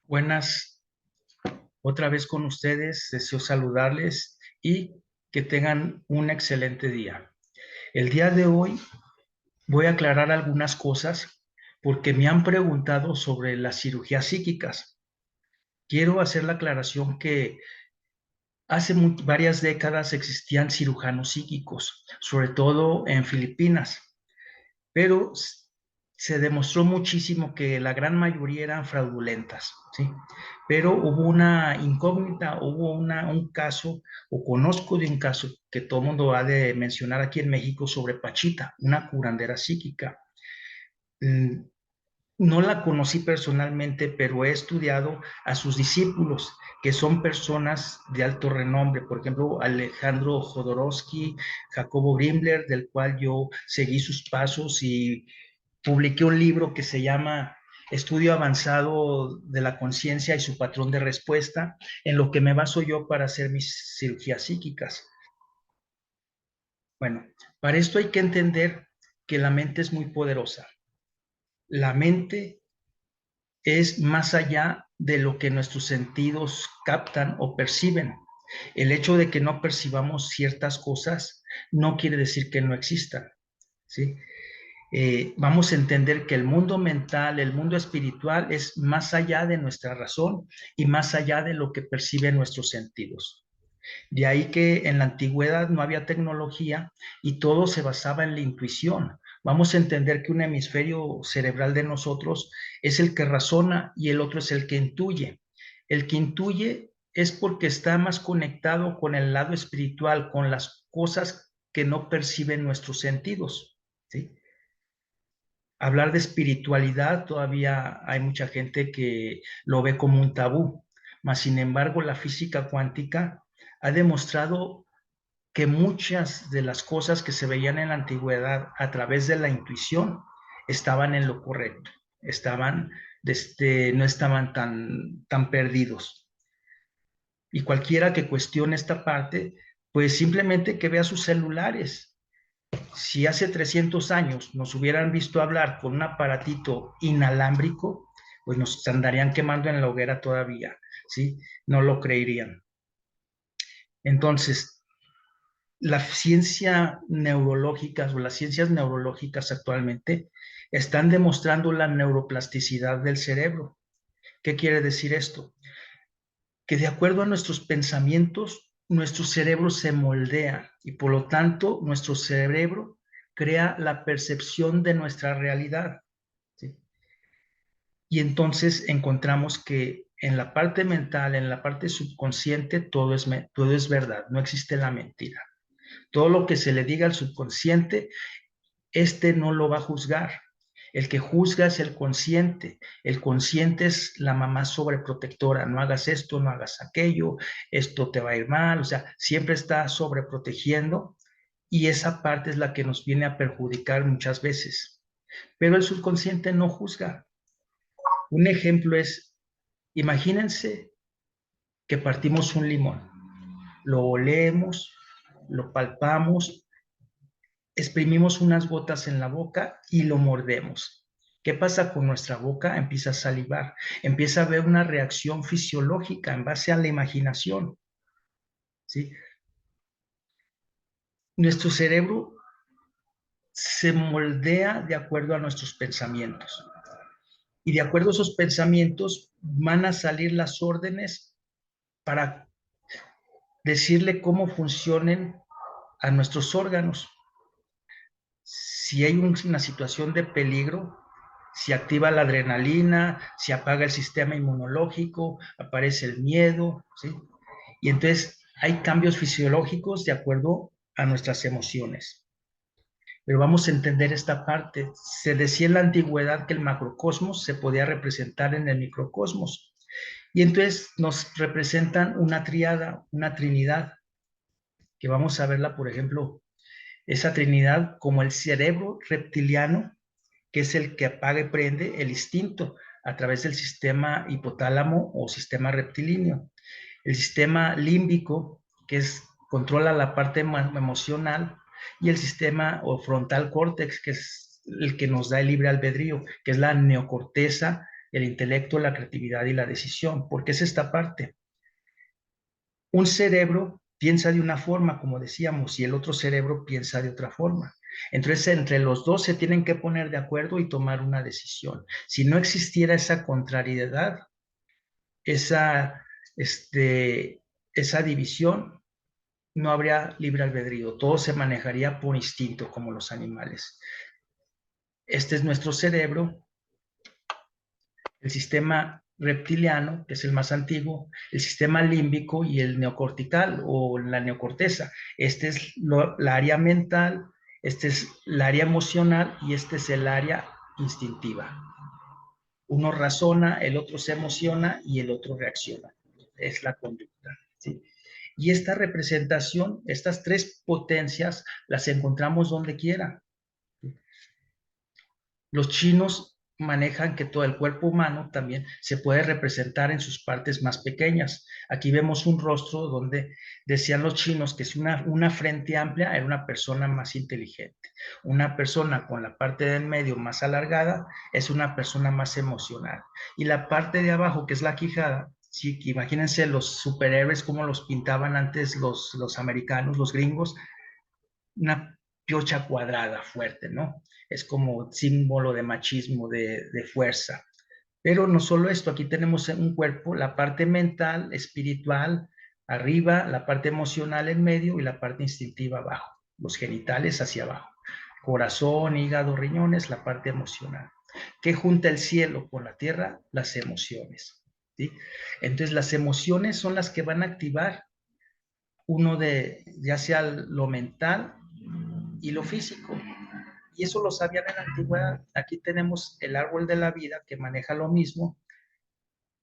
Buenas, otra vez con ustedes. Deseo saludarles y que tengan un excelente día. El día de hoy voy a aclarar algunas cosas porque me han preguntado sobre las cirugías psíquicas. Quiero hacer la aclaración que hace varias décadas existían cirujanos psíquicos, sobre todo en Filipinas, pero se demostró muchísimo que la gran mayoría eran fraudulentas, ¿sí? Pero hubo una incógnita, un caso, o conozco de un caso que todo el mundo ha de mencionar aquí en México sobre Pachita, una curandera psíquica. Mm, No la conocí personalmente, pero he estudiado a sus discípulos, que son personas de alto renombre. Por ejemplo, Alejandro Jodorowsky, Jacobo Grimbler, del cual yo seguí sus pasos y publiqué un libro que se llama Estudio Avanzado de la Conciencia y su Patrón de Respuesta, en lo que me baso yo para hacer mis cirugías psíquicas. Bueno, para esto hay que entender que la mente es muy poderosa. La mente es más allá de lo que nuestros sentidos captan o perciben. El hecho de que no percibamos ciertas cosas no quiere decir que no existan, ¿sí? Vamos a entender que el mundo mental, el mundo espiritual es más allá de nuestra razón y más allá de lo que perciben nuestros sentidos. De ahí que en la antigüedad no había tecnología y todo se basaba en la intuición. Vamos a entender que un hemisferio cerebral de nosotros es el que razona y el otro es el que intuye. El que intuye es porque está más conectado con el lado espiritual, con las cosas que no perciben nuestros sentidos, ¿sí? Hablar de espiritualidad todavía hay mucha gente que lo ve como un tabú, mas sin embargo la física cuántica ha demostrado que muchas de las cosas que se veían en la antigüedad a través de la intuición estaban en lo correcto, no estaban tan perdidos. Y cualquiera que cuestione esta parte, pues simplemente que vea sus celulares. Si hace 300 años nos hubieran visto hablar con un aparatito inalámbrico, pues nos andarían quemando en la hoguera todavía, ¿sí? No lo creerían. Entonces, la ciencia neurológica o las ciencias neurológicas actualmente están demostrando la neuroplasticidad del cerebro. ¿Qué quiere decir esto? Que de acuerdo a nuestros pensamientos, nuestro cerebro se moldea y por lo tanto nuestro cerebro crea la percepción de nuestra realidad, ¿sí? Y entonces encontramos que en la parte mental, en la parte subconsciente, todo es verdad, no existe la mentira. Todo lo que se le diga al subconsciente, este no lo va a juzgar. El que juzga es el consciente. El consciente es la mamá sobreprotectora. No hagas esto, no hagas aquello, esto te va a ir mal. O sea, siempre está sobreprotegiendo y esa parte es la que nos viene a perjudicar muchas veces. Pero el subconsciente no juzga. Un ejemplo es, imagínense que partimos un limón, lo olemos, lo palpamos, exprimimos unas gotas en la boca y lo mordemos. ¿Qué pasa con nuestra boca? Empieza a salivar, empieza a haber una reacción fisiológica en base a la imaginación, ¿sí? Nuestro cerebro se moldea de acuerdo a nuestros pensamientos y de acuerdo a esos pensamientos van a salir las órdenes para decirle cómo funcionen a nuestros órganos. Si hay una situación de peligro, si activa la adrenalina, si apaga el sistema inmunológico, aparece el miedo, ¿sí? Y entonces hay cambios fisiológicos de acuerdo a nuestras emociones. Pero vamos a entender esta parte. Se decía en la antigüedad que el macrocosmos se podía representar en el microcosmos. Y entonces nos representan una tríada, una trinidad, que vamos a verla, por ejemplo, esa trinidad como el cerebro reptiliano, que es el que apaga y prende el instinto a través del sistema hipotálamo o sistema reptilíneo. El sistema límbico, que controla la parte emocional, y el sistema o frontal córtex, que es el que nos da el libre albedrío, que es la neocorteza el intelecto, la creatividad y la decisión, porque es esta parte. Un cerebro piensa de una forma, como decíamos, y el otro cerebro piensa de otra forma. Entonces, entre los dos se tienen que poner de acuerdo y tomar una decisión. Si no existiera esa contrariedad, esa, esa división, no habría libre albedrío. Todo se manejaría por instinto, como los animales. Este es nuestro cerebro, el sistema reptiliano, que es el más antiguo, el sistema límbico y el neocortical o la neocorteza. Este es la área mental, este es la área emocional y este es el área instintiva. Uno razona, el otro se emociona y el otro reacciona. Es la conducta, ¿sí? Y esta representación, estas tres potencias, las encontramos donde quiera. Los chinos manejan que todo el cuerpo humano también se puede representar en sus partes más pequeñas. Aquí vemos un rostro donde decían los chinos que si una frente amplia era una persona más inteligente. Una persona con la parte del medio más alargada es una persona más emocional. Y la parte de abajo, que es la quijada, sí, imagínense los superhéroes como los pintaban antes los americanos, los gringos, una piocha cuadrada fuerte, ¿no? Es como símbolo de machismo, de fuerza. Pero no solo esto, aquí tenemos un cuerpo, la parte mental, espiritual, arriba, la parte emocional en medio y la parte instintiva abajo, los genitales hacia abajo. Corazón, hígado, riñones, la parte emocional. ¿Qué junta el cielo con la tierra? Las emociones. ¿Sí? Entonces las emociones son las que van a activar uno de, ya sea lo mental y lo físico. Y eso lo sabían en la antigüedad. Aquí tenemos el árbol de la vida que maneja lo mismo,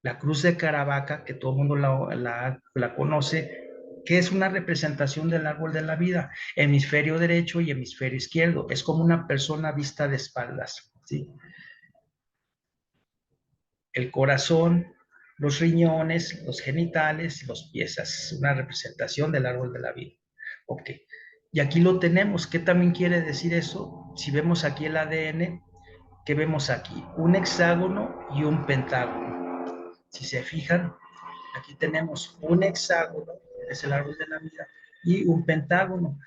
la cruz de Caravaca, que todo el mundo la conoce, que es una representación del árbol de la vida, hemisferio derecho y hemisferio izquierdo. Es como una persona vista de espaldas, ¿sí? El corazón, los riñones, los genitales, los pies. Es una representación del árbol de la vida. Ok. Y aquí lo tenemos. ¿Qué también quiere decir eso? Si vemos aquí el ADN, ¿qué vemos aquí? Un hexágono y un pentágono. Si se fijan, aquí tenemos un hexágono, que es el árbol de la vida, y un pentágono.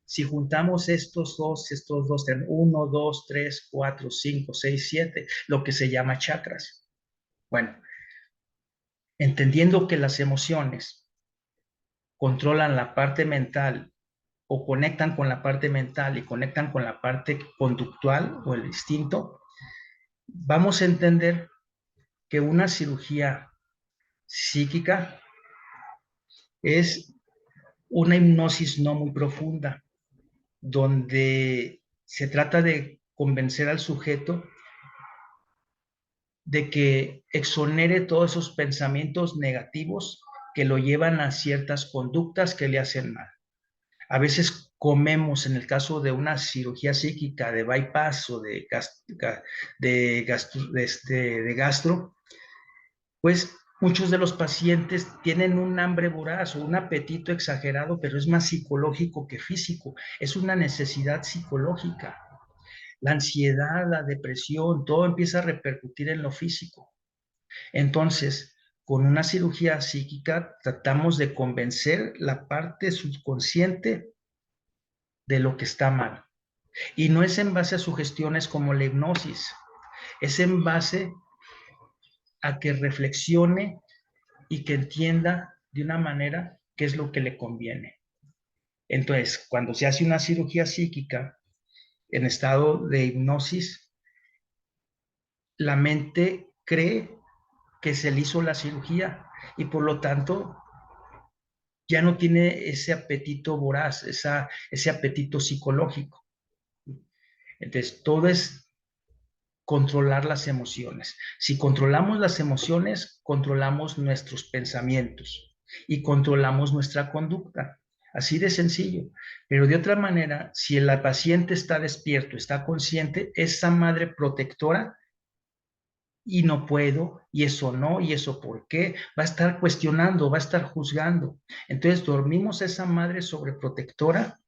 Si juntamos estos dos, tenemos 1, 2, 3, 4, 5, 6, 7, lo que se llama chakras. Bueno, entendiendo que las emociones controlan la parte mental o conectan con la parte mental y conectan con la parte conductual o el instinto, vamos a entender que una cirugía psíquica es una hipnosis no muy profunda, donde se trata de convencer al sujeto de que exonere todos esos pensamientos negativos que lo llevan a ciertas conductas que le hacen mal. A veces comemos, en el caso de una cirugía psíquica, de bypass o de gastro, pues muchos de los pacientes tienen un hambre voraz o un apetito exagerado, pero es más psicológico que físico. Es una necesidad psicológica. La ansiedad, la depresión, todo empieza a repercutir en lo físico. Entonces, con una cirugía psíquica tratamos de convencer la parte subconsciente de lo que está mal. Y no es en base a sugestiones como la hipnosis, es en base a que reflexione y que entienda de una manera qué es lo que le conviene. Entonces, cuando se hace una cirugía psíquica en estado de hipnosis, la mente cree que se le hizo la cirugía y por lo tanto ya no tiene ese apetito voraz, ese apetito psicológico. Entonces, todo es controlar las emociones. Si controlamos las emociones, controlamos nuestros pensamientos y controlamos nuestra conducta. Así de sencillo. Pero de otra manera, si el paciente está despierto, está consciente, esa madre protectora y no puedo, y eso no, y eso por qué, va a estar cuestionando, va a estar juzgando. Entonces dormimos esa madre sobreprotectora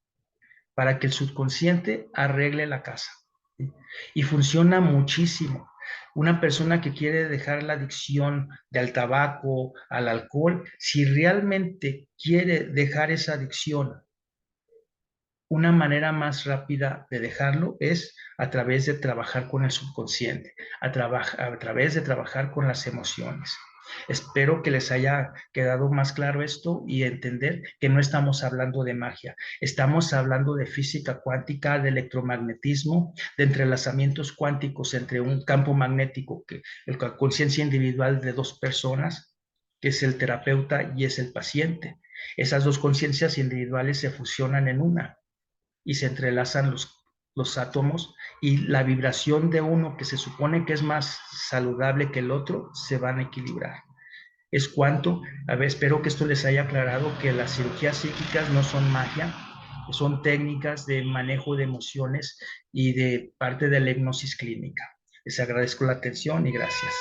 para que el subconsciente arregle la casa. ¿Sí? Y funciona muchísimo. Una persona que quiere dejar la adicción del tabaco, al alcohol, si realmente quiere dejar esa adicción, una manera más rápida de dejarlo es a través de trabajar con el subconsciente, a través de trabajar con las emociones. Espero que les haya quedado más claro esto y entender que no estamos hablando de magia, estamos hablando de física cuántica, de electromagnetismo, de entrelazamientos cuánticos entre un campo magnético, que la conciencia individual de dos personas, que es el terapeuta y es el paciente. Esas dos conciencias individuales se fusionan en una y se entrelazan los átomos y la vibración de uno que se supone que es más saludable que el otro se van a equilibrar. Es cuanto, a ver, espero que esto les haya aclarado que las cirugías psíquicas no son magia, son técnicas de manejo de emociones y de parte de la hipnosis clínica. Les agradezco la atención y gracias.